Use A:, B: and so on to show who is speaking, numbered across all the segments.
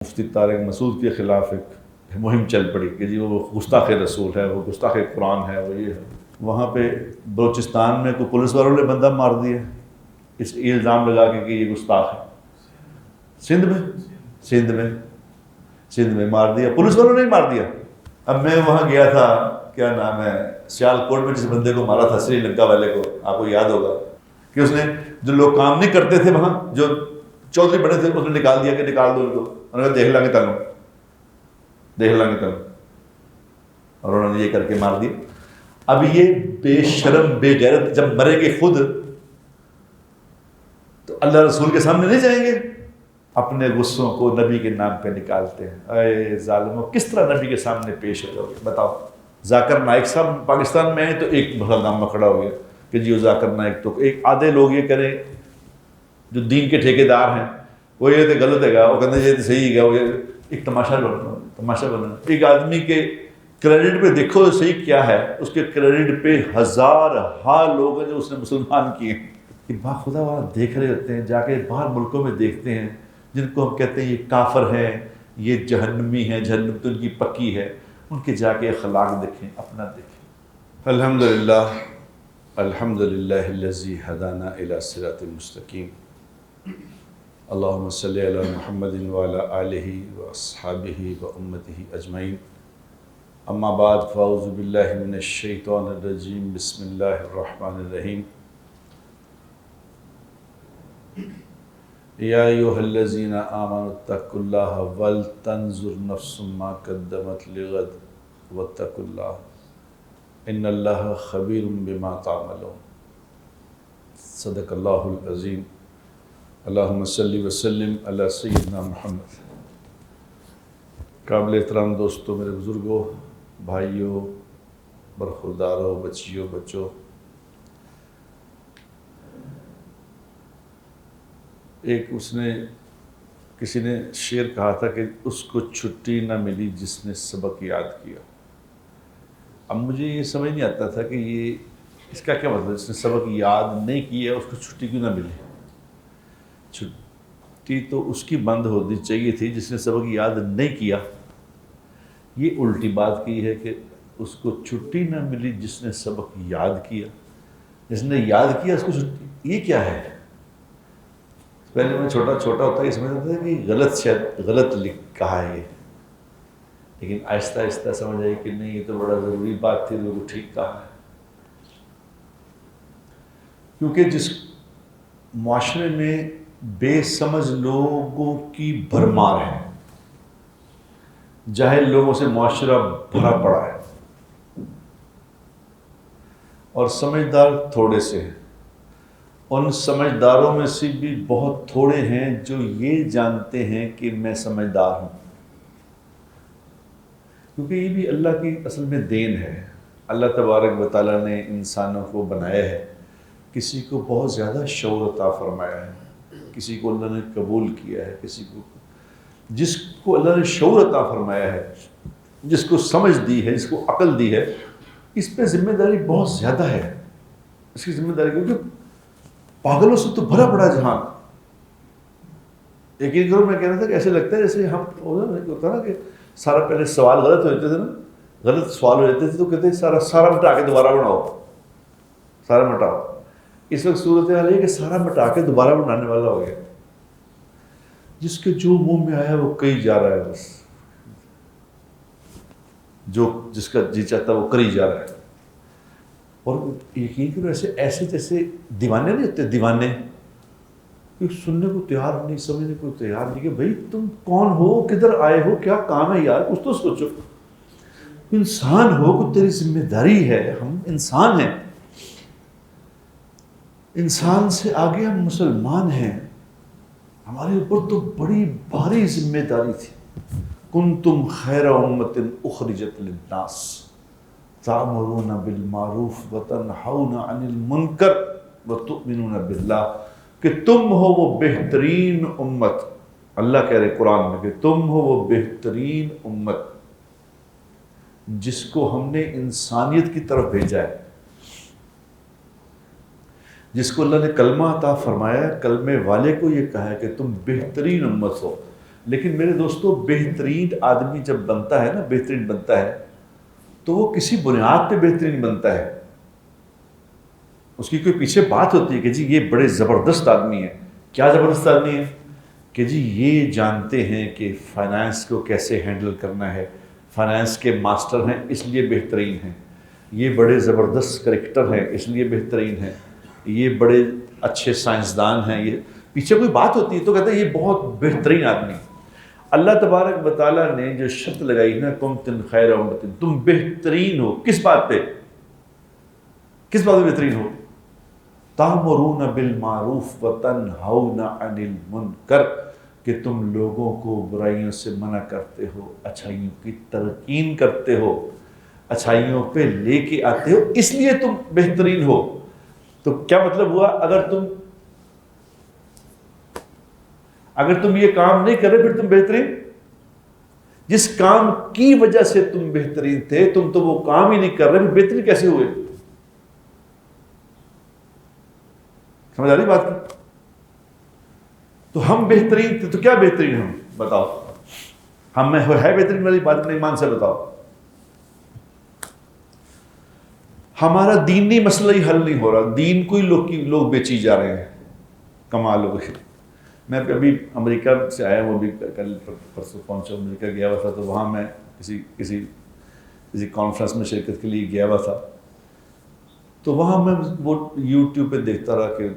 A: مفتی طارق مسعود کے خلاف ایک مہم چل پڑی کہ جی وہ گستاخ رسول ہے، وہ گستاخ قرآن ہے، وہ یہ ہے۔ وہاں پہ بلوچستان میں کوئی پولیس والوں نے بندہ مار دیا اس الزام لگا کے کہ یہ گستاخ ہے۔ سندھ میں مار دیا، پولیس والوں نے ہی مار دیا۔ اب میں وہاں گیا تھا، کیا نام ہے، سیالکوٹ میں جس بندے کو مارا تھا، سری لنکا والے کو، آپ کو یاد ہوگا کہ اس نے جو لوگ کام نہیں کرتے تھے وہاں، جو چودھری بنے تھے، اس نے نکال دیا کہ نکال دو ان کو، انہوں نے دیکھ لیں گے تنوں اور انہوں نے یہ کر کے مار دیا۔ اب یہ بے شرم بے غیرت جب مریں گے خود تو اللہ رسول کے سامنے نہیں جائیں گے، اپنے غصوں کو نبی کے نام پہ نکالتے ہیں۔ اے ظالموں، کس طرح نبی کے سامنے پیش ہو جاؤ گے بتاؤ؟ ذاکر نائک صاحب پاکستان میں ہیں تو ایک بڑا نام کھڑا ہو گیا کہ جی وہ ذاکر نائک، تو ایک آدھے لوگ یہ کریں جو دین کے ٹھیکیدار ہیں، وہ یہ تو غلط ہے گا، وہ کہتے ہیں یہ تو صحیح ہے، وہ ایک تماشا بننا۔ ایک آدمی کے کریڈٹ پہ دیکھو صحیح کیا ہے، اس کے کریڈٹ پہ ہزارہا لوگ ہیں جو اس نے مسلمان کیے ہیں۔ کہ باخدا وہاں دیکھ رہے ہوتے ہیں، جا کے باہر ملکوں میں دیکھتے ہیں جن کو ہم کہتے ہیں یہ کافر ہیں، یہ جہنمی ہیں، جہنم تو ان کی پکی ہے، ان کے جا کے اخلاق دیکھیں، اپنا دیکھیں۔ الحمدللہ الحمدللہ الذی ہدانا الی صراط مستقیم، اللہم صلی علی محمد وعلی آلہ واصحابہ وامتہ اجمعین، اما بعد فاعوذ باللہ من الشیطان الرجیم، بسم اللہ الرحمن الرحیم۔ یا ایھا الذین آمنوا اتقوا اللہ ولتنظر نفس ما قدمت لغد واتقوا اللہ ان اللہ خبیر بما تعملون۔ صدق اللہ العظیم۔ اللہم صلی وسلم علی سیدنا محمد۔ قابل احترام دوستوں، میرے بزرگوں، بھائیوں، برخورداروں، بچیوں، بچوں، کسی نے شعر کہا تھا کہ اس کو چھٹی نہ ملی جس نے سبق یاد کیا۔ اب مجھے یہ سمجھ نہیں آتا تھا کہ یہ اس کا کیا مطلب، جس نے سبق یاد نہیں کیا اس کو چھٹی کیوں نہ ملی؟ چھٹی تو اس کی بند ہونی چاہیے تھی جس نے سبق یاد نہیں کیا۔ یہ الٹی بات کی ہے کہ اس کو چھٹی نہ ملی جس نے سبق یاد کیا، جس نے یاد کیا اس کو چھٹی۔ یہ کیا ہے؟ پہلے میں چھوٹا ہوتا یہ سمجھتا تھا کہ شاید غلط کہا ہے یہ، لیکن آہستہ آہستہ سمجھ آئی کہ نہیں، یہ تو بڑا ضروری بات تھی، لوگوں ٹھیک کہا ہے۔ کیونکہ جس معاشرے میں بے سمجھ لوگوں کی بھرمار ہے، جاہل لوگوں سے معاشرہ بھرا پڑا ہے اور سمجھدار تھوڑے سے ہیں، ان سمجھداروں میں سے بھی بہت تھوڑے ہیں جو یہ جانتے ہیں کہ میں سمجھدار ہوں، کیونکہ یہ بھی اللہ کی اصل میں دین ہے۔ اللہ تبارک و تعالیٰ نے انسانوں کو بنایا ہے، کسی کو بہت زیادہ شعور عطا فرمایا ہے، کسی کو اللہ نے قبول کیا ہے، کسی کو، جس کو اللہ نے شعور عطا فرمایا ہے، جس کو سمجھ دی ہے، جس کو عقل دی ہے، اس پہ ذمہ داری بہت زیادہ ہے۔ اس کی ذمہ داری کیونکہ پاگلوں سے تو بھرا پڑا جہان۔ ایک گروہ میں کہہ رہا تھا کہ ایسے لگتا ہے جیسے ہم ہوتا نا کہ سارا پہلے سوال غلط ہو جاتے تھے نا، غلط سوال ہو جاتے تھے تو کہتے ہیں سارا مٹا کے دوبارہ بناؤ، سارا مٹاؤ۔ اس وقت صورت حال ہے کہ سارا مٹا کے دوبارہ بنانے والا ہو گیا، جس کے جو منہ میں آیا وہ کہی جا رہا ہے، بس جو جس کا جی چاہتا وہ کری جا رہا ہے۔ اور یقین کرو ایسے جیسے دیوانے نہیں ہوتے، دیوانے سننے کو تیار نہیں، سمجھنے کو تیار نہیں کہ بھائی تم کون ہو، کدھر آئے ہو، کیا کام ہے یار، کچھ تو سوچو۔ انسان ہو، کوئی تیری ذمہ داری ہے، ہم انسان ہیں، انسان سے آگے ہم مسلمان ہیں، ہمارے اوپر تو بڑی بھاری ذمہ داری تھی۔ کنتم خیر امۃ اخرجت للناس تأمرون بالمعروف وتنہون عن المنکر وتؤمنون باللہ، کہ تم ہو وہ بہترین امت، اللہ کہہ رہے قرآن میں کہ تم ہو وہ بہترین امت جس کو ہم نے انسانیت کی طرف بھیجا ہے، جس کو اللہ نے کلمہ عطا فرمایا ہے، کلمے والے کو یہ کہا ہے کہ تم بہترین امت ہو۔ لیکن میرے دوستو بہترین آدمی جب بنتا ہے نا، بہترین بنتا ہے تو وہ کسی بنیاد پہ بہترین بنتا ہے، اس کی کوئی پیچھے بات ہوتی ہے کہ جی یہ بڑے زبردست آدمی ہے. کیا زبردست آدمی ہے؟ کہ جی یہ جانتے ہیں کہ فائنانس کو کیسے ہینڈل کرنا ہے، فائنانس کے ماسٹر ہیں اس لیے بہترین ہیں، یہ بڑے زبردست کریکٹر ہیں اس لیے بہترین ہیں، یہ بڑے اچھے سائنسدان ہیں. یہ پیچھے کوئی بات ہوتی ہے تو کہتے ہیں یہ بہت بہترین آدمی. اللہ تبارک و تعالیٰ نے جو شرط لگائی نا، کنتم خیر امۃ، تم بہترین ہو. کس بات پہ؟ کس بات پہ بہترین ہو؟ تأمرون بالمعروف وتنہون عن المنکر، کہ تم لوگوں کو برائیوں سے منع کرتے ہو، اچھائیوں کی تلقین کرتے ہو، اچھائیوں پہ لے کے آتے ہو، اس لیے تم بہترین ہو. تو کیا مطلب ہوا؟ اگر تم یہ کام نہیں کر رہے پھر تم بہترین؟ جس کام کی وجہ سے تم بہترین تھے تم تو وہ کام ہی نہیں کر رہے، پھر بہترین کیسے ہوئے؟ سمجھ آ رہی بات کی؟ تو ہم بہترین تھے تو کیا بہترین ہم بتاؤ؟ ہم میں ہے بہترین والی بات نہیں، ایمان سے بتاؤ. ہمارا دینی مسئلہ ہی حل نہیں ہو رہا، دین کو ہی لوگ بیچی جا رہے ہیں. کمال ہو گئی. میں ابھی امریکہ سے آیا ہوں، ابھی کل پرسوں پہنچا، امریکہ گیا ہوا تھا، تو وہاں میں کسی کانفرنس میں شرکت کے لیے گیا ہوا تھا. تو وہاں میں وہ یوٹیوب پہ دیکھتا رہا کہ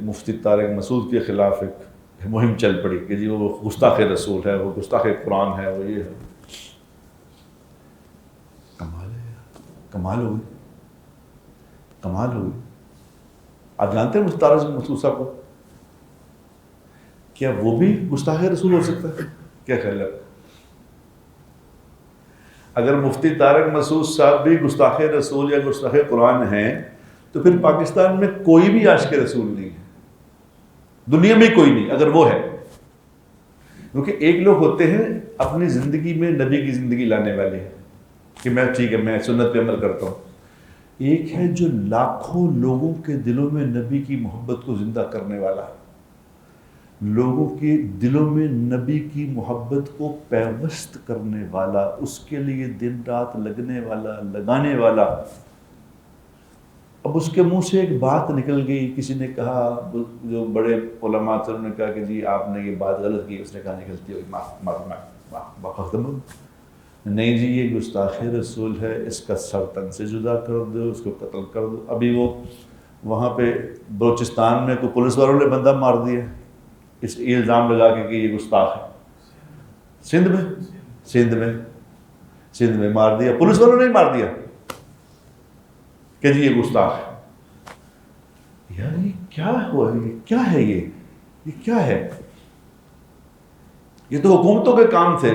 A: مفتی طارق مسعود کے خلاف ایک مہم چل پڑی کہ جی وہ گستاخ رسول ہے، وہ گستاخ قرآن ہے، وہ یہ ہے. کمال ہے، کمال ہوئی، کمال ہوئی. آپ جانتے ہیں مفتی طارق مسعود صاحب کو؟ کیا وہ بھی گستاخ رسول ہو سکتا ہے؟ کیا خیال ہے؟ اگر مفتی طارق مسعود صاحب بھی گستاخ رسول یا گستاخ قرآن ہیں تو پھر پاکستان میں کوئی بھی عاشق رسول نہیں ہے، دنیا میں کوئی نہیں اگر وہ ہے. کیونکہ ایک لوگ ہوتے ہیں اپنی زندگی میں نبی کی زندگی لانے والے ہیں کہ میں ٹھیک ہے میں سنت پہ عمل کرتا ہوں. ایک ہے جو لاکھوں لوگوں کے دلوں میں نبی کی محبت کو زندہ کرنے والا ہے، لوگوں کے دلوں میں نبی کی محبت کو پیوست کرنے والا، اس کے لیے دن رات لگنے والا، لگانے والا. اب اس کے منہ سے ایک بات نکل گئی، کسی نے کہا، جو بڑے علماء تھے انہوں نے کہا کہ جی آپ نے یہ بات غلط کی. اس نے کہا نکلتی ہوئی ختم. نہیں جی یہ گستاخ رسول ہے، اس کا سر تن سے جدا کر دو، اس کو قتل کر دو. ابھی وہ وہاں پہ بلوچستان میں کوئی پولیس والوں نے بندہ مار دیا اس الزام لگا کے کہ یہ گستاخ ہے. سندھ میں مار دیا، پولیس والوں نے ہی مار دیا کہ جی یہ گستاخ ہے. یار یہ کیا ہوا؟ یہ کیا ہے؟ یہ کیا ہے؟ یہ تو حکومتوں کے کام تھے.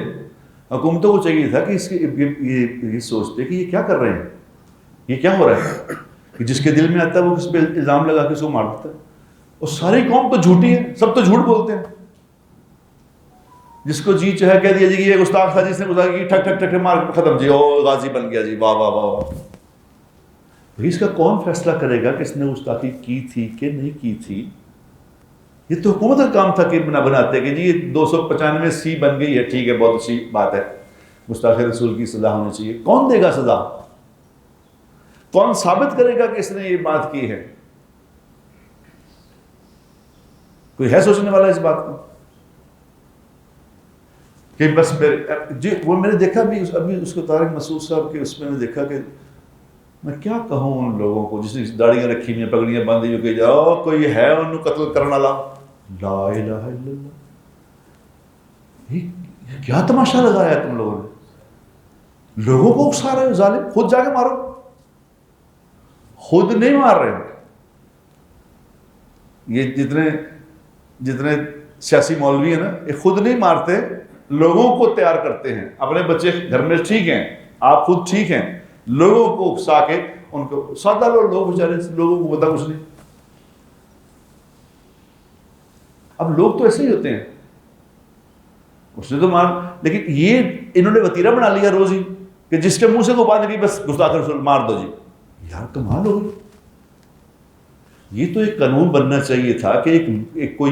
A: حکومتوں کو چاہیے تھا کہ اس کی یہ سوچتے کہ یہ کیا کر رہے ہیں، یہ کیا ہو رہا ہے، کہ جس کے دل میں آتا ہے وہ کس پہ الزام لگا کے اس کو مار دیتا ہے. اور ساری قوم تو جھوٹی ہے، سب تو جھوٹ بولتے ہیں. جس کو جی چاہے کہہ دیا جی کہ یہ گستاخ تھا، جس نے گستاخ کی ٹھک ٹھک ٹھک مار ختم، جی او غازی بن گیا، جی واہ واہ واہ واہ. بھائی اس کا کون فیصلہ کرے گا کہ اس نے گستاخی کی تھی کہ نہیں کی تھی؟ یہ تو حکومت کا کام تھا کہ بناتے کہ جی یہ 295C بن گئی ہے، ٹھیک ہے بہت اچھی بات ہے، گستاخ رسول کی سزا ہونی چاہیے. کون دے گا سزا؟ کون ثابت کرے گا کہ اس نے یہ بات کی ہے؟ کوئی ہے سوچنے والا اس بات کو؟ کہ بس جی وہ میں نے دیکھا بھی ابھی اس کو طارق مسعود صاحب کے اس میں نے دیکھا کہ میں کیا کہوں ان لوگوں کو جس نے داڑیاں رکھی ہوئی ہیں، پگڑیاں باندھی ہوئی، کہ جاؤ کوئی ہے انہوں قتل کرنے والا. لا الہ الا اللہ. یہ کیا تماشا لگایا تم لوگوں نے؟ لوگوں کو اکسا رہے ہو ظالم. خود جا کے مارو. خود نہیں مار رہے. یہ جتنے سیاسی مولوی ہیں نا، یہ خود نہیں مارتے، لوگوں کو تیار کرتے ہیں. اپنے بچے گھر میں ٹھیک ہیں، آپ خود ٹھیک ہیں، لوگوں کو اکسا کے ان کو سادہ لوگ بیچارے، لوگوں کو پتا کچھ نہیں. اب لوگ تو ایسے ہی ہوتے ہیں، اس نے تو مان، لیکن یہ انہوں نے وتیرہ بنا لیا روز ہی کہ جس کے منہ سے کو بات نہیں بس گستاخ رسول مار دو. جی یار کمال ہو گئی. یہ تو ایک قانون بننا چاہیے تھا کہ ایک کوئی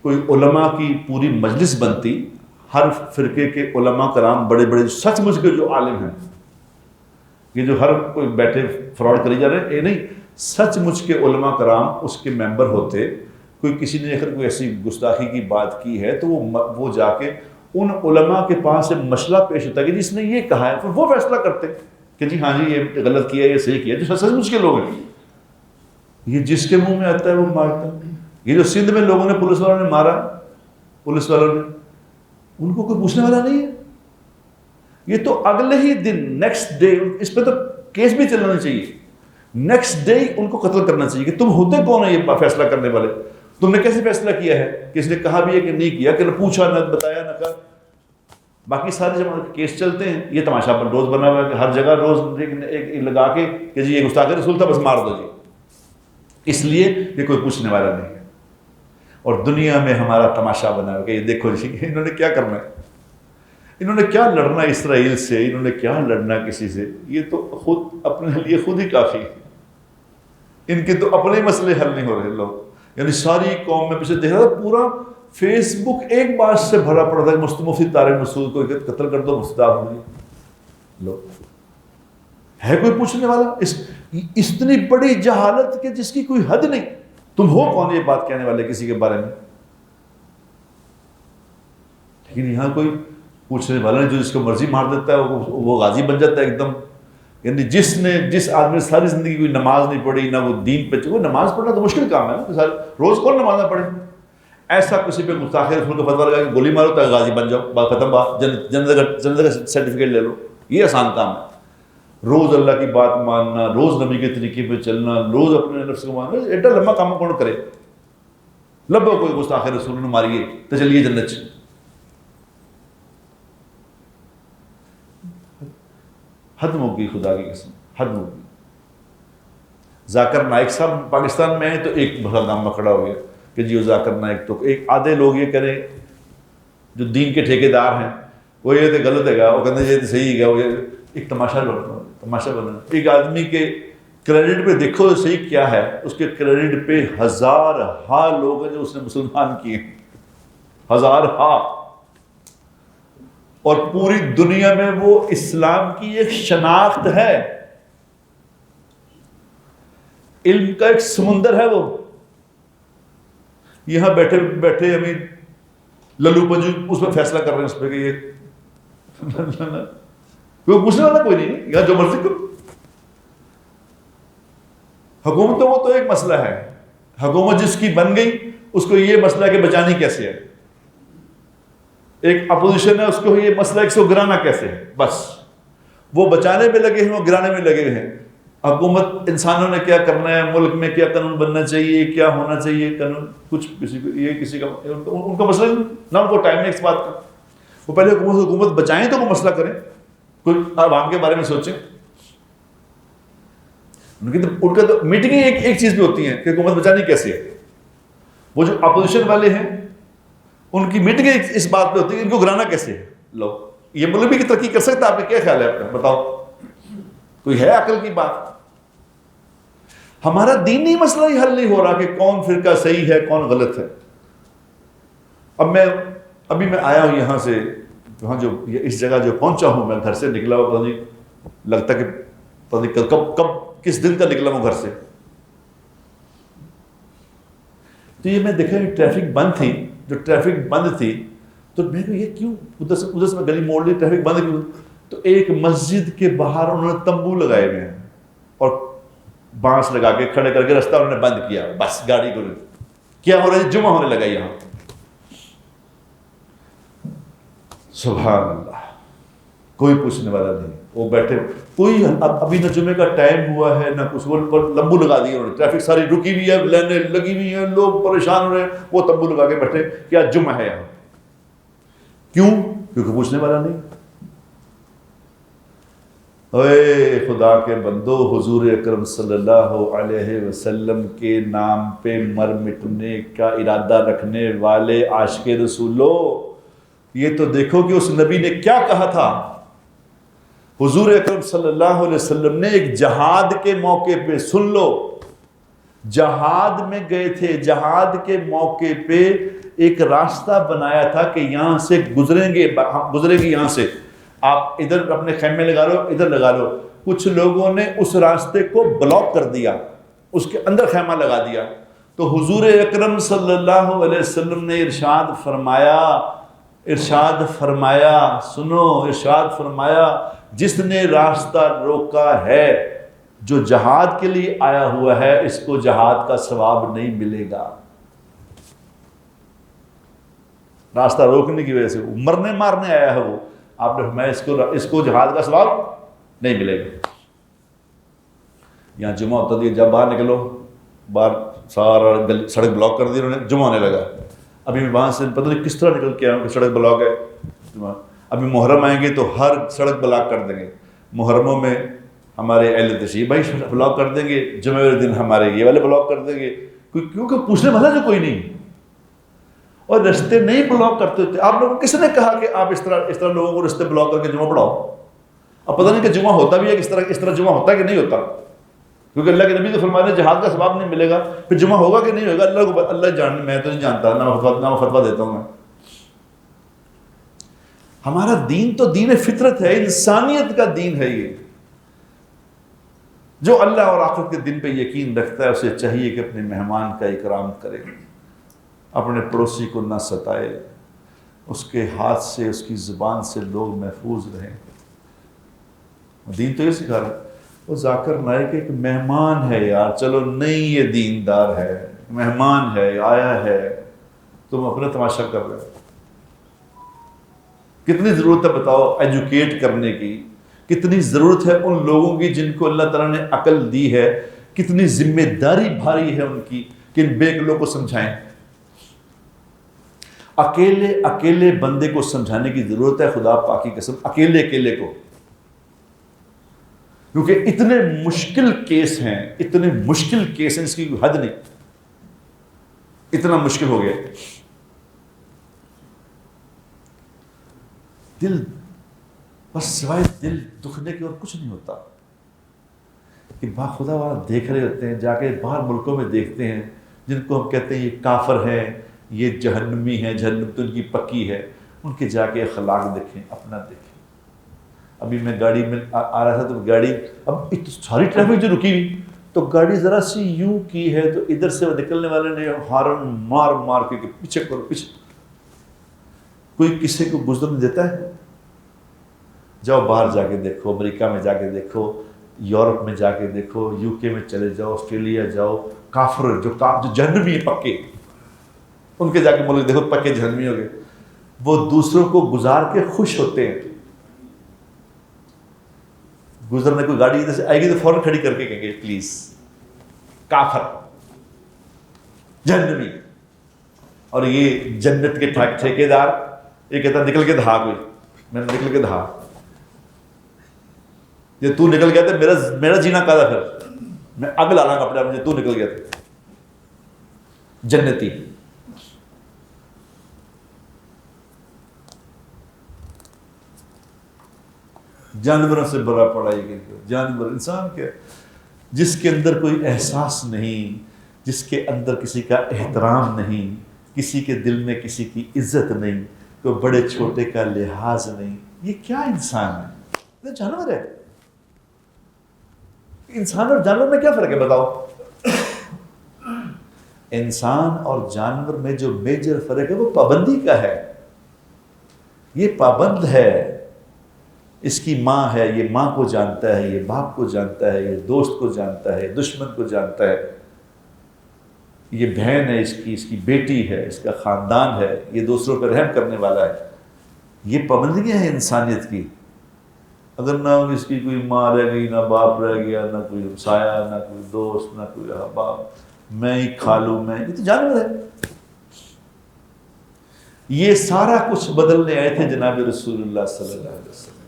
A: کوئی علماء کی پوری مجلس بنتی، ہر فرقے کے علماء کرام بڑے بڑے سچ مچ کے جو عالم ہیں، یہ جو ہر کوئی بیٹھے فراڈ کری جا رہے ہیں، یہ نہیں، سچ مچ کے علماء کرام اس کے ممبر ہوتے. کوئی کسی نے اگر کوئی ایسی گستاخی کی بات کی ہے تو وہ جا کے ان علماء کے پاس سے مسئلہ پیش ہوتا ہے کہ جس نے یہ کہا ہے، پھر وہ فیصلہ کرتے کہ جی ہاں جی یہ غلط کیا ہے، یہ صحیح کیا ہے. جو سچ مچ کے لوگ ہیں، یہ جس کے منہ میں آتا ہے وہ مارتا ہے. یہ جو سندھ میں لوگوں نے پولیس والوں نے مارا، پولیس والوں نے، ان کو کوئی پوچھنے والا نہیں ہے. یہ تو اگلے ہی دن نیکسٹ ڈے اس پہ تو کیس بھی چلنا چاہیے، نیکسٹ ڈے ان کو قتل کرنا چاہیے کہ تم ہوتے کون ہیں یہ فیصلہ کرنے والے، تم نے کیسے فیصلہ کیا ہے، کس نے کہا بھی ہے کہ نہیں کیا، کہ نہ پوچھا نہ بتایا نہ کہا. باقی سارے جب کیس چلتے ہیں یہ تماشا پر روز بنا ہوا ہے کہ ہر جگہ روز ایک لگا کے کہ جی یہ گستاخ رسول تھا بس مار دو جی، اس لیے کہ کوئی پوچھنے والا نہیں ہے. اور دنیا میں ہمارا تماشا بنا ہوا کہ یہ دیکھو جی انہوں نے کیا کرنا ہے، انہوں نے کیا لڑنا اسرائیل سے، انہوں نے کیا لڑنا کسی سے، یہ تو خود اپنے لیے خود ہی کافی ہے. ان کے تو اپنے مسئلے حل نہیں ہو رہے لوگ. یعنی ساری قوم میں پیچھے دیکھ رہا تھا، پورا فیس بک ایک بات سے بھرا پڑا تھا کہ مفتی طارق مسعود کو قتل کر دو، مفتاب ہو گئی. لو ہے کوئی پوچھنے والا؟ اتنی بڑی جہالت کہ جس کی کوئی حد نہیں. تم ہو کون یہ بات کہنے والے کسی کے بارے میں؟ لیکن یہاں کوئی پوچھنے والا نہیں، جو جس کو مرضی مار دیتا ہے وہ غازی بن جاتا ہے ایک دم. یعنی جس آدمی نے ساری زندگی کوئی نماز نہیں پڑھی، نہ وہ دین پہ، وہ نماز پڑھنا تو مشکل کام ہے نا، روز کون نماز نہ پڑھے. ایسا کسی پہ گستاخی رسول کا فتویٰ لگا کہ گولی مارو تو غازی بن جاؤ، بات ختم، جنت کا سرٹیفکیٹ لے لو. یہ آسان کام ہے. روز اللہ کی بات ماننا، روز نبی کے طریقے پہ چلنا، روز اپنے نفس کو ماننا، ایڈا لمبا کام کون کرے؟ لبو کوئی گستاخ رسول نے ماریے تو چلیے جنت چ. حد ہو گئی، خدا کی قسم حد ہو گئی. ذاکر نائک صاحب پاکستان میں ہیں تو ایک بڑا نام کھڑا ہو گیا کہ جی وہ ذاکر نائک، تو ایک آدھے لوگ یہ کریں جو دین کے ٹھیکیدار ہیں وہ یہ تو غلط ہے گا، وہ کہتے ہیں یہ صحیح ہے، وہ ایک تماشا بنا. ایک آدمی کے کریڈٹ پہ دیکھو صحیح کیا ہے، اس کے کریڈٹ پہ ہزار ہا لوگ ہیں جو اس نے مسلمان کیے، ہزار ہا. اور پوری دنیا میں وہ اسلام کی ایک شناخت ہے، علم کا ایک سمندر ہے. وہ یہاں بیٹھے بیٹھے ہمیں للو پنجو اس پہ فیصلہ کر رہے ہیں، اس پہ کہ یہ کوئی پوچھنے والا کوئی نہیں، یہاں جو مرضی کرو. حکومت وہ تو ایک مسئلہ ہے، حکومت جس کی بن گئی اس کو یہ مسئلہ ہے کہ بچانی کیسے ہے. ایک اپوزیشن ہے، اس کو یہ مسئلہ ہے کہ اس کو گرانا کیسے ہے. بس وہ بچانے میں لگے ہیں، وہ گرانے میں لگے ہیں. حکومت انسانوں نے کیا کرنا ہے، ملک میں کیا قانون بننا چاہیے، کیا ہونا چاہیے قانون، کچھ کسی کو یہ کسی کا ان کا مسئلہ نہ، ان کو ٹائم ہے اس بات کا. وہ پہلے حکومت بچائیں تو وہ مسئلہ کریں، کوئی عوام کے بارے میں سوچیں. ان کا تو میٹنگیں ایک چیز بھی ہوتی ہیں کہ حکومت بچانی کیسے ہے. وہ جو اپوزیشن والے ہیں ان کی میٹنگیں اس بات پہ ہوتی ہے کہ ان کو گرانا کیسے ہے. لو یہ ملک بھی کی ترقی کر سکتا ہے؟ آپ کا کیا خیال ہے آپ کا؟ بتاؤ، کوئی ہے عقل کی بات؟ ہمارا دینی مسئلہ ہی حل نہیں ہو رہا کہ کون فرقہ صحیح ہے کون غلط ہے. ابھی میں آیا ہوں یہاں سے، وہاں جو اس جگہ جو پہنچا ہوں، میں گھر سے نکلا ہوا، پتہ نہیں لگتا کہ پتہ نہیں کب کس دن کا نکلا ہوں گھر سے. تو یہ میں دیکھا ٹریفک بند تھی، جو ٹریفک بند تھی تو میں نے یہ کیوں ادھر سے میں گلی موڑ لی، ٹریفک بند کیوں؟ تو ایک مسجد کے باہر انہوں نے تمبو لگائے ہوئے ہیں اور بانس لگا کے کھڑے کر کے رستہ انہوں نے بند کیا. بس گاڑی کو کیا ہو رہا ہے، جمعہ ہونے لگا یہاں. سبحان اللہ، کوئی پوچھنے والا نہیں. وہ بیٹھے، کوئی ابھی نہ جمعے کا ٹائم ہوا ہے نہ کچھ، وہ لمبو لگا دیے انہوں نے، ٹریفک ساری رکی ہوئی ہے، لائنیں لگی ہوئی ہیں، لوگ پریشان ہو رہے ہیں، وہ تمبو لگا کے بیٹھے کہ آج جمعہ ہے یہاں. کیوں؟ کیونکہ پوچھنے والا نہیں. اے خدا کے بندو، حضور اکرم صلی اللہ علیہ وسلم کے نام پہ مر مٹنے کا ارادہ رکھنے والے عاشق رسولو، یہ تو دیکھو کہ اس نبی نے کیا کہا تھا. حضور اکرم صلی اللہ علیہ وسلم نے ایک جہاد کے موقع پہ، سن لو، جہاد میں گئے تھے، جہاد کے موقع پہ ایک راستہ بنایا تھا کہ یہاں سے گزریں گے یہاں سے، آپ ادھر اپنے خیمے لگا لو، ادھر لگا لو۔ کچھ لوگوں نے اس راستے کو بلاک کر دیا، اس کے اندر خیمہ لگا دیا، تو حضور اکرم صلی اللہ علیہ وسلم نے ارشاد فرمایا جس نے راستہ روکا ہے، جو جہاد کے لیے آیا ہوا ہے، اس کو جہاد کا ثواب نہیں ملے گا۔ راستہ روکنے کی وجہ سے مرنے مارنے آیا ہے وہ، آپ نے فرمایا اس کو جہاد کا ثواب نہیں ملے گا۔ یہاں جمعہ ہوتا ہے، جب باہر نکلو، باہر سارا سڑک بلاک کر دی انہوں نے، جمعہ ہونے لگا۔ ابھی میں وہاں سے پتہ نہیں کس طرح نکل کے آؤں کہ سڑک بلاک ہے۔ ابھی محرم آئیں گے تو ہر سڑک بلاک کر دیں گے، محرموں میں ہمارے اہل تشریف بھائی بلاک کر دیں گے، جمعہ والے دن ہمارے یہ والے بلاک کر دیں گے، کیونکہ پوچھنے والا جو کوئی نہیں، اور رستے نہیں بلاک کرتے ہوتے۔ آپ لوگوں کو کس نے کہا کہ آپ اس طرح لوگوں کو رستے بلاک کر کے جمعہ پڑھاؤ؟ اب پتہ نہیں کہ جمعہ ہوتا بھی ہے، اس طرح جمعہ ہوتا ہے کہ نہیں ہوتا، کیونکہ اللہ کے نبی تو فرماتے ہیں جہاد کا ثواب نہیں ملے گا، پھر جمعہ ہوگا کہ نہیں ہوگا اللہ جان، میں تو نہیں جانتا، نہ فتویٰ دیتا ہوں میں۔ ہمارا دین تو دین فطرت ہے، انسانیت کا دین ہے۔ یہ جو اللہ اور آخرت کے دن پہ یقین رکھتا ہے اسے چاہیے کہ اپنے مہمان کا اکرام کرے، اپنے پڑوسی کو نہ ستائے، اس کے ہاتھ سے اس کی زبان سے لوگ محفوظ رہیں۔ دین تو یہ سکھا رہا ہے۔ وہ ذاکر نائک ایک مہمان ہے یار، چلو نہیں یہ دیندار ہے، مہمان ہے، آیا ہے، تم اپنا تماشا کر رہے ہو۔ کتنی ضرورت ہے بتاؤ ایجوکیٹ کرنے کی، کتنی ضرورت ہے ان لوگوں کی جن کو اللہ تعالیٰ نے عقل دی ہے، کتنی ذمہ داری بھاری ہے ان کی کہ ان بے عقلوں کو سمجھائیں۔ اکیلے بندے کو سمجھانے کی ضرورت ہے، خدا پاک کی قسم، اکیلے کو، کیونکہ اتنے مشکل کیس ہیں، اس کی کوئی حد نہیں، اتنا مشکل ہو گیا۔ دل بس سوائے دل دکھنے کے اور کچھ نہیں ہوتا۔ کہ با خدا وہاں دیکھ رہے ہوتے ہیں، جا کے باہر ملکوں میں دیکھتے ہیں جن کو ہم کہتے ہیں یہ کافر ہیں، یہ جہنمی ہیں، جہنم تو ان کی پکی ہے، ان کے جا کے اخلاق دیکھیں، اپنا دیکھیں۔ ابھی میں گاڑی میں آ رہا تھا تو گاڑی اب ساری ٹریفک جو رکی ہوئی تو گاڑی ذرا سی یوں کی ہے تو ادھر سے نکلنے والے نے ہارن مار کے پیچھے کرو پیچھے۔ کوئی کسی کو گزرنے دیتا ہے؟ جاؤ باہر جا کے دیکھو، امریکہ میں جا کے دیکھو، یورپ میں جا کے دیکھو، یو کے میں چلے جاؤ، آسٹریلیا جاؤ، کافر جو جہنمی ہیں پکے، ان کے جا کے ملک دیکھو پکے جہنمی ہو گئے، وہ دوسروں کو گزار کے خوش ہوتے ہیں۔ گزرنے کوئی گاڑی ادھر سے آئے گی تو فوراً کھڑی کر کے کہیں گے پلیز، کافر جہنمی۔ اور یہ جنت کے ٹھیکیدار یہ کہتا نکل کے دہا، کوئی میں نکل کے دہا، یہ تو نکل گیا تھا میرا جینا کا تھا، پھر میں اگ لا گا اپنے آپ میں، تو نکل گیا تھا جنتی۔ جانوروں سے بڑا پڑا یہ کہ جانور، انسان کیا جس کے اندر کوئی احساس نہیں، جس کے اندر کسی کا احترام نہیں، کسی کے دل میں کسی کی عزت نہیں، کوئی بڑے چھوٹے کا لحاظ نہیں، یہ کیا انسان ہے؟ یہ جانور ہے۔ انسان اور جانور میں کیا فرق ہے بتاؤ؟ انسان اور جانور میں جو میجر فرق ہے وہ پابندی کا ہے۔ یہ پابند ہے، اس کی ماں ہے، یہ ماں کو جانتا ہے، یہ باپ کو جانتا ہے، یہ دوست کو جانتا ہے، دشمن کو جانتا ہے، یہ بہن ہے اس کی بیٹی ہے، اس کا خاندان ہے، یہ دوسروں پر رحم کرنے والا ہے۔ یہ پابندیاں ہیں انسانیت کی۔ اگر نہ اس کی کوئی ماں رہ گئی، نہ باپ رہ گیا، نہ کوئی ہمسایہ، نہ کوئی دوست، نہ کوئی احباب، میں ہی کھا لوں، میں، یہ تو جانور ہے۔ یہ سارا کچھ بدلنے آئے تھے جناب رسول اللہ صلی اللہ علیہ وسلم،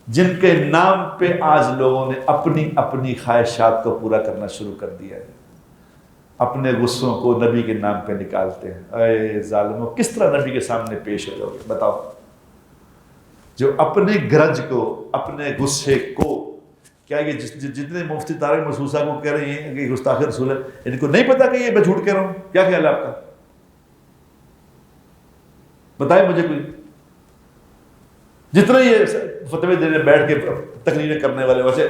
A: جن کے نام پہ آج لوگوں نے اپنی اپنی خواہشات کو پورا کرنا شروع کر دیا ہے، اپنے غصوں کو نبی کے نام پہ نکالتے ہیں۔ اے ظالموں، کس طرح نبی کے سامنے پیش ہو جاؤ گے بتاؤ؟ جو اپنے گرج کو، اپنے غصے کو، کیا یہ جتنے مفتی طارق مسعود صاحب کو کہہ رہے ہیں کہ گستاخ رسول ہے، ان کو نہیں پتا کہ یہ میں جھوٹ کہہ رہا ہوں؟ کیا خیال ہے آپ کا؟ بتائے مجھے کوئی. جتنے یہ فتوے دینے بیٹھ کے تقریریں کرنے والے ویسے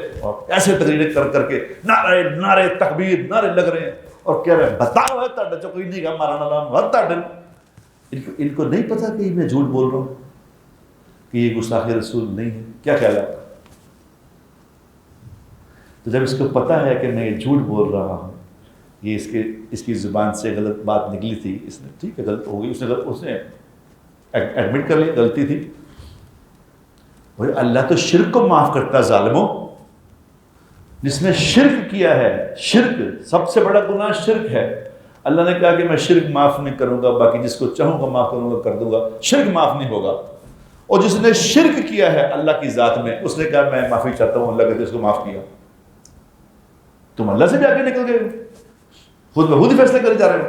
A: ایسے تقریریں کر کر کے نعرے تکبیر نعرے لگ رہے ہیں اور کہہ رہے ہیں بتاؤ ہے تاڑا جو کوئی نہیں کہا مارانا نام ہر تاڑا. ان کو نہیں پتا کہ میں جھوٹ بول رہا ہوں کہ یہ گستاخی رسول نہیں ہے. کیا خیال ہے آپ کا؟ تو جب اس کو پتا ہے کہ میں یہ جھوٹ بول رہا ہوں, یہ اس کی زبان سے غلط بات نکلی تھی, اس نے ٹھیک ہے غلط ہو گئی, اس نے ایڈمٹ کر لی غلطی تھی. اور اللہ تو شرک کو معاف کرتا ہے ظالموں. جس نے شرک کیا ہے, شرک سب سے بڑا گناہ شرک ہے. اللہ نے کہا کہ میں شرک معاف نہیں کروں گا, باقی جس کو چاہوں گا معاف کروں گا کر دوں گا. شرک معاف نہیں ہوگا. اور جس نے شرک کیا ہے اللہ کی ذات میں, اس نے کہا میں معافی چاہتا ہوں, اللہ کہتے اس کو معاف کیا. تم اللہ سے بھی آگے نکل گئے, خود بخود ہی فیصلے کرے جا رہے ہو.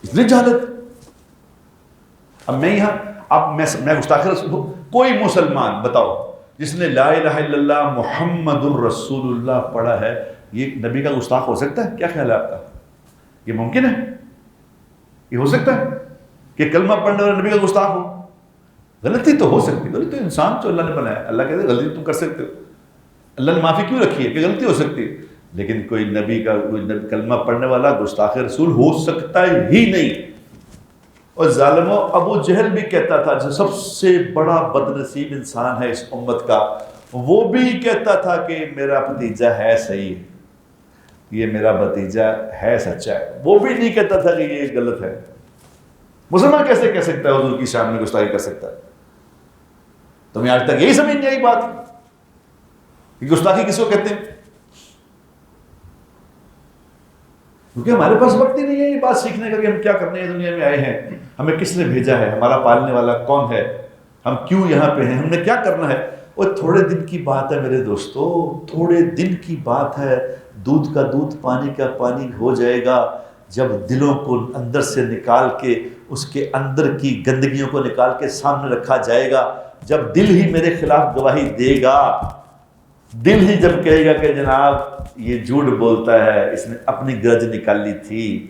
A: اتنی جہالت. اب میں یہاں میں گستاخی رسول ہوں. کوئی مسلمان بتاؤ جس نے لا الہ الا اللہ محمد الرسول اللہ پڑھا ہے, یہ نبی کا گستاخ ہو سکتا ہے؟ کیا خیال ہے آپ کا؟ یہ ممکن ہے؟ یہ ہو سکتا ہے کہ کلمہ پڑھنے والا نبی کا گستاخ ہو؟ غلطی تو ہو سکتی ہے, غلطی تو انسان جو اللہ نے بنایا. اللہ کہتے ہیں غلطی تم کر سکتے ہو, اللہ نے معافی کیوں رکھی ہے کہ غلطی ہو سکتی ہے. لیکن کوئی نبی کا کلمہ پڑھنے والا گستاخ رسول ہو سکتا ہی نہیں. اور ظالموں, ابو جہل بھی کہتا تھا جو سب سے بڑا بد نصیب انسان ہے اس امت کا, وہ بھی کہتا تھا کہ میرا بھتیجا ہے صحیح, یہ میرا بھتیجا ہے سچا ہے. وہ بھی نہیں کہتا تھا کہ یہ غلط ہے. مسلمان کیسے کہہ سکتا ہے حضور کی شان میں گستاخی کر سکتا ہے؟ تمہیں آج تک یہی سمجھ نہیں آئی بات کہ گستاخی کس کو کہتے ہیں؟ کیونکہ ہمارے پاس وقت ہی نہیں ہے یہ بات سیکھنے کا کہ ہم کیا کرنے دنیا میں آئے ہیں, ہمیں کس نے بھیجا ہے, ہمارا پالنے والا کون ہے, ہم کیوں یہاں پہ ہیں, ہم نے کیا کرنا ہے. اور تھوڑے دن کی بات ہے میرے دوستو, تھوڑے دن کی بات ہے. دودھ کا دودھ پانی کا پانی ہو جائے گا جب دلوں کو اندر سے نکال کے, اس کے اندر کی گندگیوں کو نکال کے سامنے رکھا جائے گا. جب دل ہی میرے خلاف گواہی دے گا, دل ہی جب کہے گا کہ جناب یہ جھوٹ بولتا ہے, اس نے اپنی گرج نکالی تھی,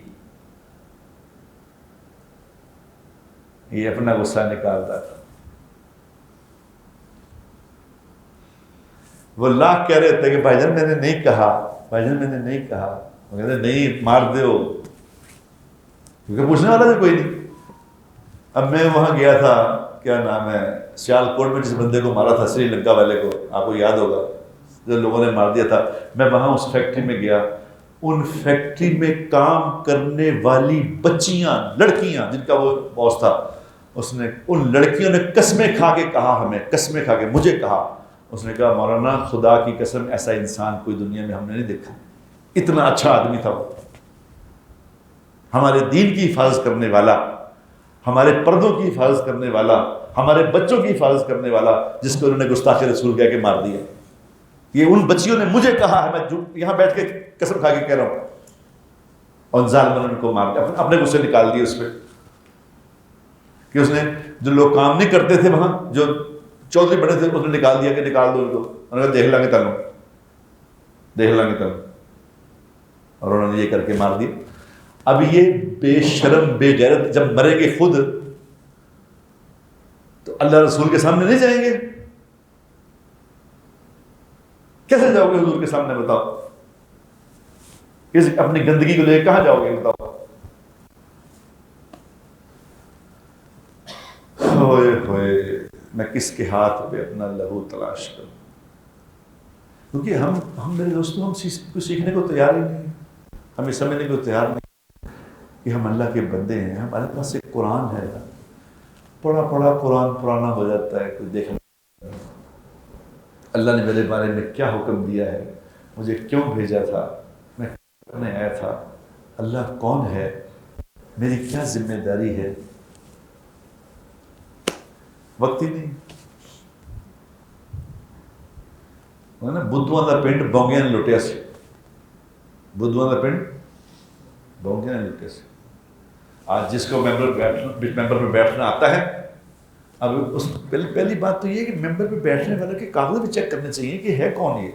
A: یہ اپنا غصہ نکالتا تھا. وہ لاکھ کہہ رہے تھے کہ بھائی جان میں نے نہیں کہا, بھائی جان میں نے نہیں کہا. وہ کہتے نہیں مار دو, کیونکہ پوچھنے والا بھی کوئی نہیں. اب میں وہاں گیا تھا, کیا نام ہے, سیال کوٹ میں جس بندے کو مارا تھا سری لنکا والے کو, آپ کو یاد ہوگا جو لوگوں نے مار دیا تھا. میں وہاں اس فیکٹری میں گیا, ان فیکٹری میں کام کرنے والی بچیاں, لڑکیاں جن کا وہ باس تھا, اس نے ان لڑکیوں نے قسمیں کھا کے کہا, ہمیں قسمیں کھا کے مجھے کہا, اس نے کہا مولانا خدا کی قسم ایسا انسان کوئی دنیا میں ہم نے نہیں دیکھا, اتنا اچھا آدمی تھا وہ, ہمارے دین کی حفاظت کرنے والا, ہمارے پردوں کی حفاظت کرنے والا, ہمارے بچوں کی حفاظت کرنے والا, جس کو انہوں نے گستاخ رسول کہہ کے مار دیا. یہ ان بچیوں نے مجھے کہا ہے, میں یہاں بیٹھ کے قسم کھا کے کہہ رہا ہوں. اور ظالموں نے ان کو مار دیا, اپنے غصے نکال دیے اس پہ کہ اس نے جو لوگ کام نہیں کرتے تھے وہاں, جو چودھری بڑے تھے, اس نے نکال دیا کہ نکال دو ان کو. انہوں نے دیکھ لیں گے تلوں, دیکھ لیں گے تلوں, اور انہوں نے یہ کر کے مار دیا. اب یہ بے شرم بے غیرت جب مریں گے خود تو اللہ رسول کے سامنے نہیں جائیں گے. کیسے جاؤ گے حضور کے سامنے بتاؤ؟ اپنی گندگی کو لے کہاں جاؤ گے بتاؤ؟ ہوئے ہوئے میں کس کے ہاتھ پہ اپنا لہو تلاش کروں. کیونکہ ہم میرے دوستوں ہم کچھ سیکھنے کو تیار ہی نہیں, ہمیں سمجھنے کو تیار نہیں کہ ہم اللہ کے بندے ہیں. ہمارے پاس ایک قرآن ہے, پڑھا پڑھا قرآن پرانا ہو جاتا ہے, کوئی دیکھنا اللہ نے میرے بارے میں کیا حکم دیا ہے, مجھے کیوں بھیجا تھا, میں کرنے آیا تھا, اللہ کون ہے, میری کیا ذمہ داری ہے. وقت ہی نہیں. بدھواں دا پنڈ بونگیاں نے لٹیا سی, بدھواں دا پنڈ بونگیاں نے لٹیا سی. آج جس کو ممبر پہ بیٹھنا آتا ہے, اب اس پہلی بات تو یہ کہ ممبر پہ بیٹھنے والے کے کاغذ بھی چیک کرنے چاہیے کہ ہے کون یہ.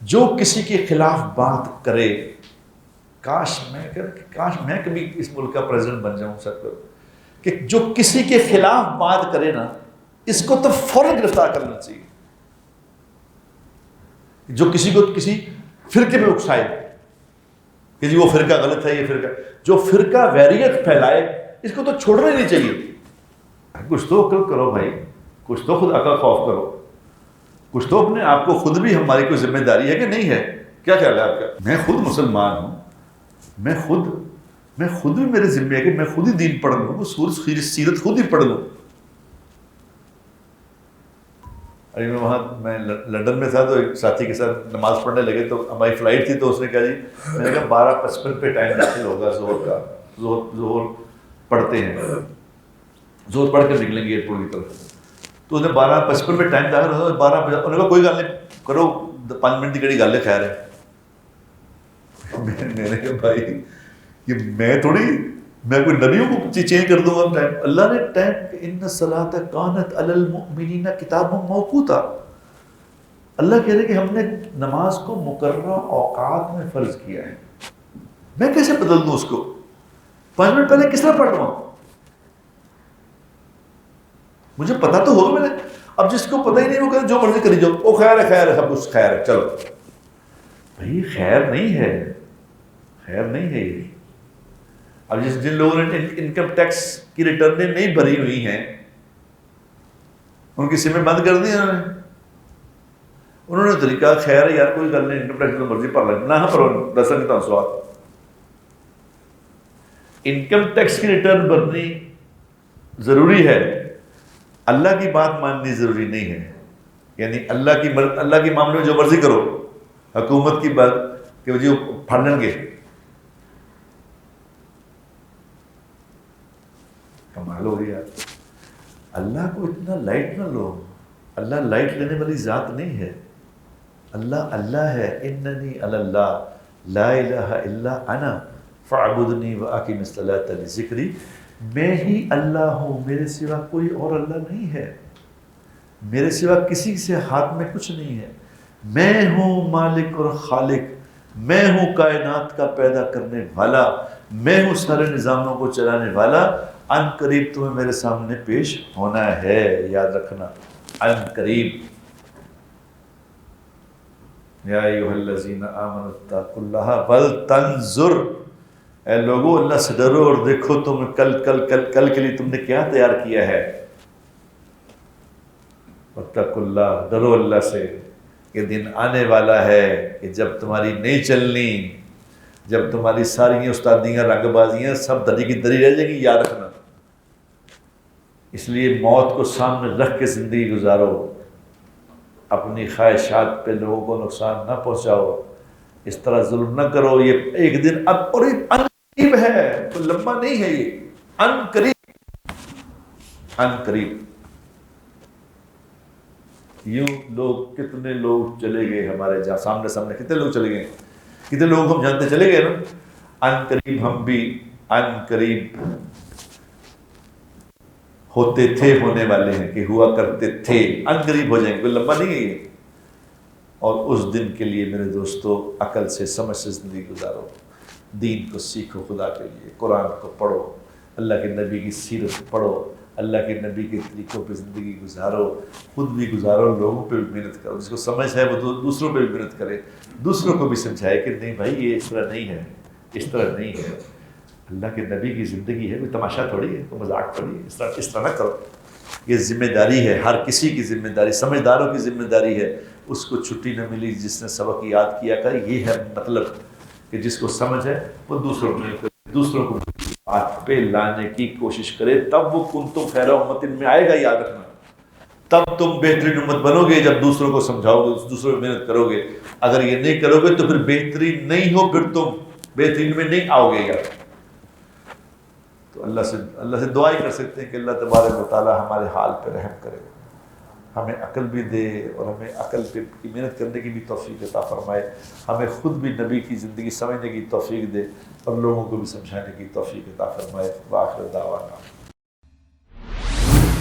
A: جو کسی کے خلاف بات کرے کاش میں کبھی اس ملک کا پریزیڈنٹ بن جاؤں سر، کہ جو کسی کے خلاف بات کرے نا اس کو تو فوراً گرفتار کرنا چاہیے، جو کسی کو کسی فرقے پہ اکسائے کہ جی وہ فرقہ غلط ہے، یہ فرقہ، جو فرقہ ویریت پھیلائے اس کو تو چھوڑنا ہی نہیں چاہیے۔ کچھ تو عقل کرو بھائی، کچھ تو خود عقل خوف کرو، کچھ تو اپنے آپ کو، خود بھی ہماری کوئی ذمہ داری ہے کہ نہیں ہے؟ کیا خیال ہے آپ کا؟ میں خود مسلمان ہوں، میں خود بھی میرے ذمہ ہے کہ میں خود ہی دین پڑھ لوں، وہ سیرت خود ہی پڑھ لوں۔ ابھی میں لندن میں تھا تو ایک ساتھی کے ساتھ نماز پڑھنے لگے، تو ہماری فلائٹ تھی، تو اس نے کہا جی، میں نے کہا 12:55 پہ ٹائم داخل ہوگا ظہر کا، ظہر پڑھتے ہیں، ظہر پڑھ کر نکلیں گے ایئرپورٹ کی طرف، تو اس نے 12:55 پہ ٹائم داخل ہوگا، 12 بجے انہوں نے کہا کوئی گل نہیں کرو، 5 منٹ کی کہڑی گل ہے، خیر ہے۔ میں نے کہا بھائی یہ میں کوئی نبیوں کو چینج کر دوں گا ٹائم؟ اللہ نے ٹائم، ان الصلاۃ کانت علی المؤمنین کتابا موقوتا، اللہ کہہ رہے کہ ہم نے نماز کو مقررہ اوقات میں فرض کیا ہے، میں کیسے بدل دوں اس کو؟ 5 منٹ پہلے کس طرح پڑھ رہا ہوں؟ مجھے پتا تو ہوگا، میں نے، اب جس کو پتہ ہی نہیں وہ کہتے جو مرضی کری جاؤ، وہ خیر ہے سب کچھ خیر ہے، چلو بھائی خیر نہیں ہے یہ۔ اب جن لوگوں نے انکم ٹیکس کی ریٹرنیں نہیں بھری ہوئی ہیں ان کی سمیں بند کر دی انہوں نے طریقہ، خیر ہے یار کوئی گل نہیں، انکم ٹیکس جو مرضی بھر لیں، نہ بھرو، دس نہیں تو سوال۔ انکم ٹیکس کی ریٹرن بھرنی ضروری ہے، اللہ کی بات ماننی ضروری نہیں ہے، یعنی اللہ کی معاملے میں جو مرضی کرو، حکومت کی بات کہ جی پھڑ لیں گے، کمال ہو گیا۔ اللہ کو اتنا لائٹ نہ لو، اللہ لائٹ لینے والی ذات نہیں ہے، اللہ ہے، اننی علی اللہ لا الہ الا انا فاعبدنی واقم الصلاۃ لذکری، میں ہی اللہ ہوں، میرے سوا کوئی اور اللہ نہیں ہے، میرے سوا کسی سے ہاتھ میں کچھ نہیں ہے، میں ہوں مالک اور خالق، میں ہوں کائنات کا پیدا کرنے والا، میں ہوں سارے نظاموں کو چلانے والا، ان قریب تمہیں میرے سامنے پیش ہونا ہے، یاد رکھنا، ان قریب۔ یا ایھا الذین آمنوا اتقوا اللہ ولتنظر، اے لوگو اللہ سے ڈرو اور دیکھو تم کل کے لیے تم نے کیا تیار کیا ہے۔ اتقوا اللہ، ڈرو اللہ سے، یہ دن آنے والا ہے کہ جب تمہاری نہیں چلنی، جب تمہاری ساری استادیاں رنگ بازیاں سب دری کی دری رہ جائیں گی، یاد رکھنا۔ اس لیے موت کو سامنے رکھ کے زندگی گزارو، اپنی خواہشات پہ لوگوں کو نقصان نہ پہنچاؤ، اس طرح ظلم نہ کرو۔ یہ ایک دن اب، اور یہ ان قریب ہے، تو لمبا نہیں ہے، یہ ان قریب۔ یوں لوگ، کتنے لوگ چلے گئے ہمارے جہاں سامنے کتنے لوگ چلے گئے، کتنے لوگ ہم جانتے چلے گئے نا، ان قریب ہم بھی ان قریب ہوتے تھے، ہونے والے ہیں کہ ہوا کرتے تھے، ان قریب ہو جائیں گے، کوئی لمبا نہیں ہے یہ۔ اور اس دن کے لیے میرے دوستو عقل سے سمجھ سے زندگی گزارو، دین کو سیکھو، خدا کے لیے قرآن کو پڑھو، اللہ کے نبی کی سیرت پڑھو، اللہ کے نبی کے طریقوں پہ زندگی گزارو، خود بھی گزارو، لوگوں پہ بھی محنت کرو، جس کو سمجھ ہے وہ دوسروں پہ بھی محنت کرے، دوسروں کو بھی سمجھائے کہ نہیں بھائی یہ اس طرح نہیں ہے، اس طرح نہیں ہے، اللہ کے نبی کی زندگی ہے، کوئی تماشا تھوڑی ہے، کوئی مذاق تھوڑی ہے، اس طرح نہ کرو۔ یہ ذمہ داری ہے، ہر کسی کی ذمہ داری، سمجھداروں کی ذمہ داری ہے۔ اس کو چھٹی نہ ملی جس نے سبق یاد کیا کرے، یہ ہے مطلب کہ جس کو سمجھ ہے وہ دوسروں کو بات پہ لانے کی کوشش کرے، تب وہ کنتم خیر امت میں آئے گا، یاد رکھنا۔ تب تم بہترین امت بنو گے جب دوسروں کو سمجھاؤ گے، دوسروں میں محنت کرو گے۔ اگر یہ نہیں کرو گے تو پھر بہترین نہیں ہو، پھر تم بہترین میں نہیں آؤ گے یار۔ تو اللہ سے دعا ہی کر سکتے ہیں کہ اللہ تبارک و تعالی ہمارے حال پہ رحم کرے، ہمیں عقل بھی دے اور ہمیں عقل پہ کی محنت کرنے کی بھی توفیق عطا فرمائے، ہمیں خود بھی نبی کی زندگی سمجھنے کی توفیق دے اور لوگوں کو بھی سمجھانے کی توفیق عطا فرمائے۔ وآخر دعوانا